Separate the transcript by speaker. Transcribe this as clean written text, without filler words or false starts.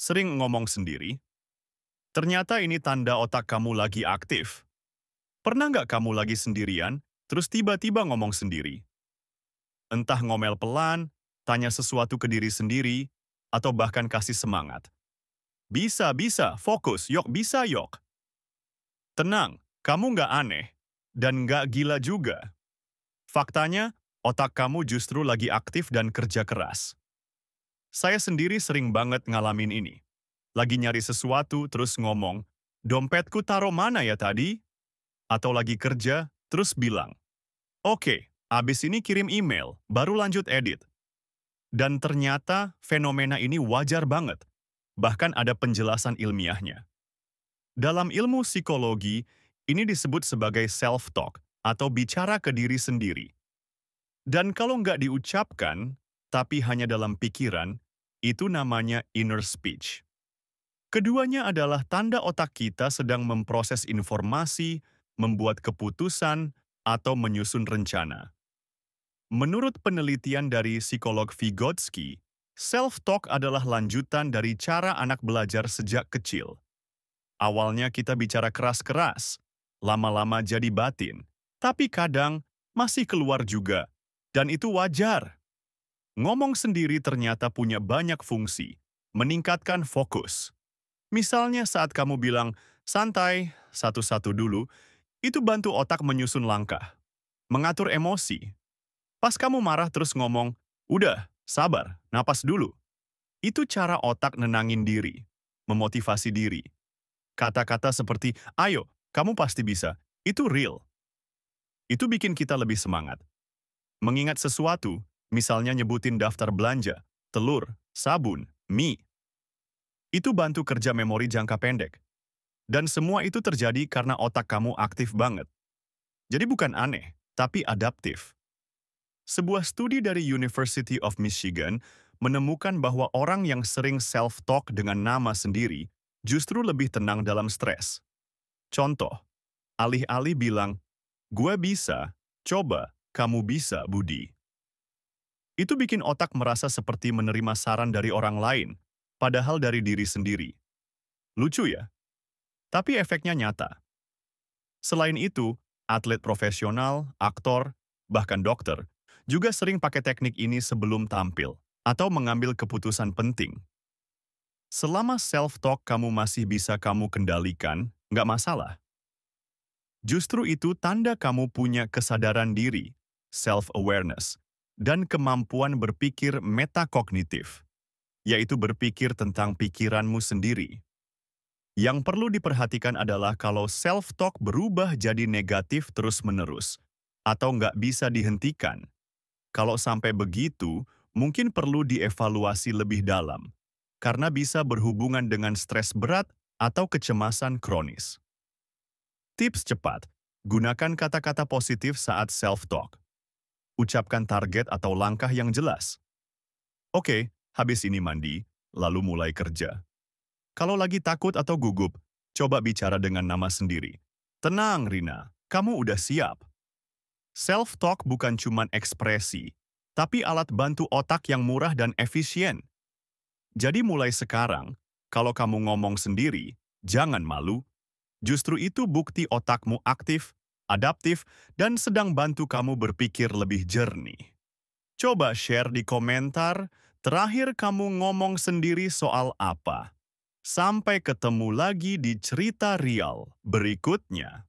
Speaker 1: Sering ngomong sendiri? Ternyata ini tanda otak kamu lagi aktif. Pernah nggak kamu lagi sendirian, terus tiba-tiba ngomong sendiri? Entah ngomel pelan, tanya sesuatu ke diri sendiri, atau bahkan kasih semangat. Bisa, fokus, yok, bisa, yok. Tenang, kamu nggak aneh, dan nggak gila juga. Faktanya, otak kamu justru lagi aktif dan kerja keras. Saya sendiri sering banget ngalamin ini. Lagi nyari sesuatu, terus ngomong, dompetku taruh mana ya tadi? Atau lagi kerja, terus bilang, oke, abis ini kirim email, baru lanjut edit. Dan ternyata fenomena ini wajar banget. Bahkan ada penjelasan ilmiahnya. Dalam ilmu psikologi, ini disebut sebagai self-talk atau bicara ke diri sendiri. Dan kalau nggak diucapkan, tapi hanya dalam pikiran, itu namanya inner speech. Keduanya adalah tanda otak kita sedang memproses informasi, membuat keputusan, atau menyusun rencana. Menurut penelitian dari psikolog Vygotsky, self-talk adalah lanjutan dari cara anak belajar sejak kecil. Awalnya kita bicara keras-keras, lama-lama jadi batin, tapi kadang masih keluar juga, dan itu wajar. Ngomong sendiri ternyata punya banyak fungsi, meningkatkan fokus. Misalnya saat kamu bilang, santai, satu-satu dulu, itu bantu otak menyusun langkah, mengatur emosi. Pas kamu marah terus ngomong, udah, sabar, napas dulu. Itu cara otak nenangin diri, memotivasi diri. Kata-kata seperti, ayo, kamu pasti bisa, itu real. Itu bikin kita lebih semangat. Mengingat sesuatu, misalnya nyebutin daftar belanja, telur, sabun, mie. Itu bantu kerja memori jangka pendek. Dan semua itu terjadi karena otak kamu aktif banget. Jadi bukan aneh, tapi adaptif. Sebuah studi dari University of Michigan menemukan bahwa orang yang sering self-talk dengan nama sendiri justru lebih tenang dalam stres. Contoh, alih-alih bilang, gue bisa, coba, kamu bisa, Budi. Itu bikin otak merasa seperti menerima saran dari orang lain, padahal dari diri sendiri. Lucu ya? Tapi efeknya nyata. Selain itu, atlet profesional, aktor, bahkan dokter, juga sering pakai teknik ini sebelum tampil atau mengambil keputusan penting. Selama self-talk kamu masih bisa kamu kendalikan, nggak masalah. Justru itu tanda kamu punya kesadaran diri, self-awareness, dan kemampuan berpikir metakognitif, yaitu berpikir tentang pikiranmu sendiri. Yang perlu diperhatikan adalah kalau self-talk berubah jadi negatif terus-menerus, atau nggak bisa dihentikan. Kalau sampai begitu, mungkin perlu dievaluasi lebih dalam, karena bisa berhubungan dengan stres berat atau kecemasan kronis. Tips cepat, gunakan kata-kata positif saat self-talk. Ucapkan target atau langkah yang jelas. Oke, habis ini mandi, lalu mulai kerja. Kalau lagi takut atau gugup, coba bicara dengan nama sendiri. Tenang, Rina, kamu udah siap. Self-talk bukan cuma ekspresi, tapi alat bantu otak yang murah dan efisien. Jadi mulai sekarang, kalau kamu ngomong sendiri, jangan malu. Justru itu bukti otakmu aktif, adaptif, dan sedang bantu kamu berpikir lebih jernih. Coba share di komentar, terakhir kamu ngomong sendiri soal apa. Sampai ketemu lagi di cerita real berikutnya.